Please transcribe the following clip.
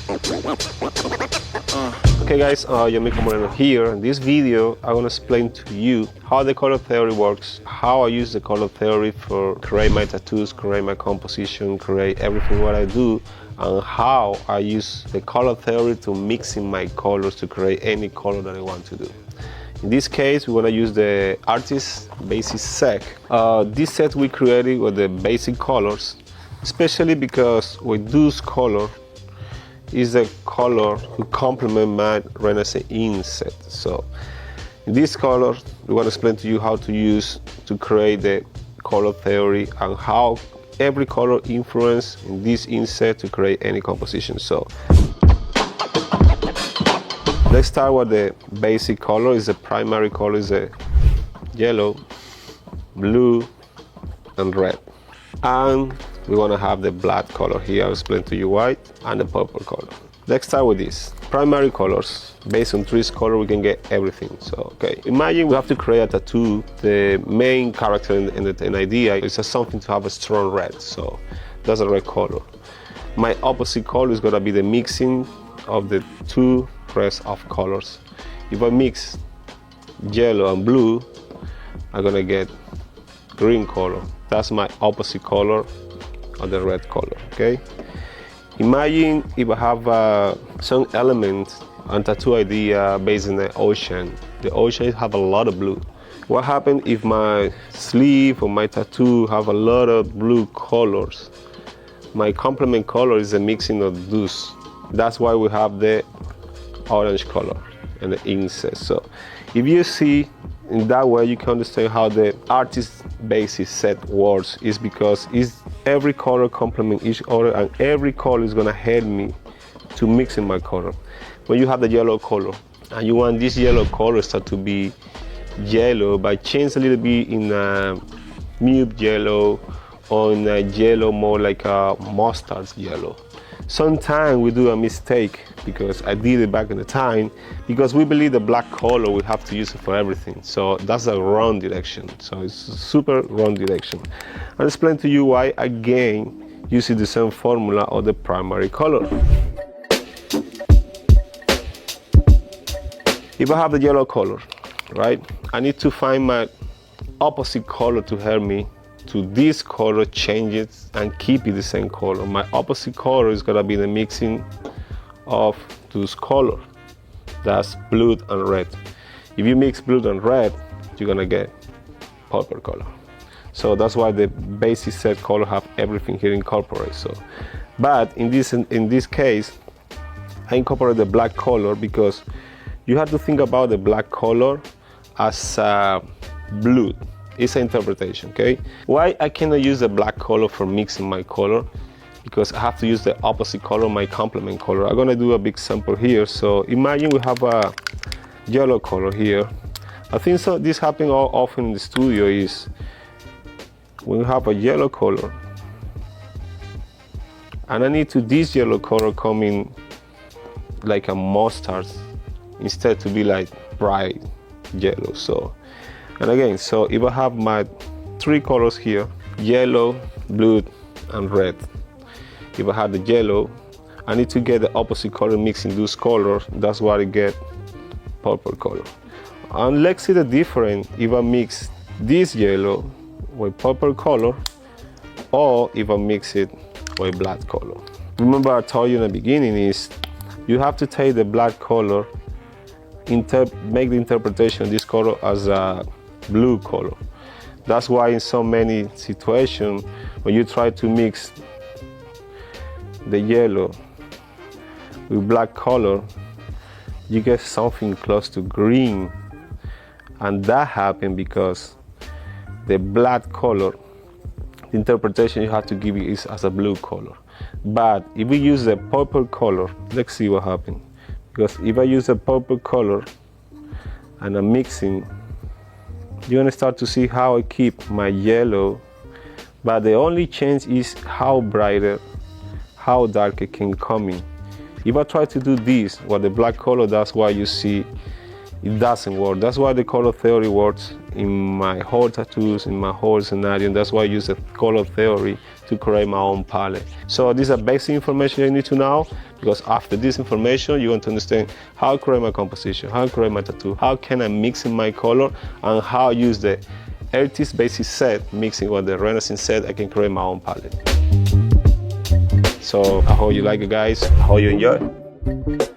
Okay guys, Yomico Moreno here. In this video, I want to explain to you how the color theory works, how I use the color theory for create my tattoos, create my composition, create everything what I do, and how I use the color theory to mixing my colors to create any color that I want to do. In this case, we want to use the artist basic set. This set we created with the basic colors, especially because with those colors, is a color who complement my Renaissance inset. So in this color, we want to explain to you how to use to create the color theory and how every color influence in this inset to create any composition. So let's start with the basic color. Is the primary color is a yellow, blue, and red. And we want to have the black color here. I'll explain to you white and the purple color. Let's start with this. Primary colors. Based on three colors, we can get everything. So, okay. Imagine we have to create a tattoo. The main character in the idea is something to have a strong red. So that's a red color. My opposite color is going to be the mixing of the two rest of colors. If I mix yellow and blue, I'm going to get green color. That's my opposite color of the red color, okay? Imagine if I have some element and tattoo idea based in the ocean. The ocean have a lot of blue. What happens if my sleeve or my tattoo have a lot of blue colors? My complement color is a mixing of those. That's why we have the orange color and the inset. So if you see in that way, you can understand how the artist basis set works. Is because every color complement each other, and every color is gonna help me to mix in my color. When you have the yellow color and you want this yellow color start to be yellow, by change a little bit in a mute yellow or in a yellow more like a mustard yellow. Sometimes we do a mistake, because I did it back in the time, because we believe the black color we have to use it for everything. So that's a wrong direction. So it's a super wrong direction. I'll explain to you why again using the same formula of the primary color. If I have the yellow color, right, I need to find my opposite color to help me to this color, change it and keep it the same color. My opposite color is gonna be the mixing of those colors. That's blue and red. If you mix blue and red, you're gonna get purple color. So that's why the basic set color have everything here incorporated. So, but in this case, I incorporate the black color because you have to think about the black color as blue. It's an interpretation, okay? Why I cannot use the black color for mixing my color? Because I have to use the opposite color, my complement color. I'm gonna do a big sample here. So imagine we have a yellow color here. I think so this happens all often in the studio is when we have a yellow color and I need to this yellow color come in like a mustard instead to be like bright yellow. So, and again, so if I have my three colors here, yellow, blue, and red. If I have the yellow, I need to get the opposite color mixing those colors. That's why I get purple color. And let's see the difference if I mix this yellow with purple color or if I mix it with black color. Remember I told you in the beginning is you have to take the black color, make the interpretation of this color as a blue color. That's why in so many situations when you try to mix the yellow with black color, you get something close to green, and that happens because the black color, the interpretation you have to give it is as a blue color. But if we use the purple color, let's see what happens. Because if I use the purple color and I'm mixing, you're gonna start to see how I keep my yellow, but the only change is how brighter, how dark it can come in. If I try to do this, what the black color, that's why you see it doesn't work. That's why the color theory works in my whole tattoos, in my whole scenario, and that's why I use the color theory to create my own palette. So these are basic information you need to know, because after this information, you're going to understand how to create my composition, how to create my tattoo, how can I mix in my color, and how I use the artist basic set mixing with the Renaissance set, I can create my own palette. So I hope you like it, guys. I hope you enjoy.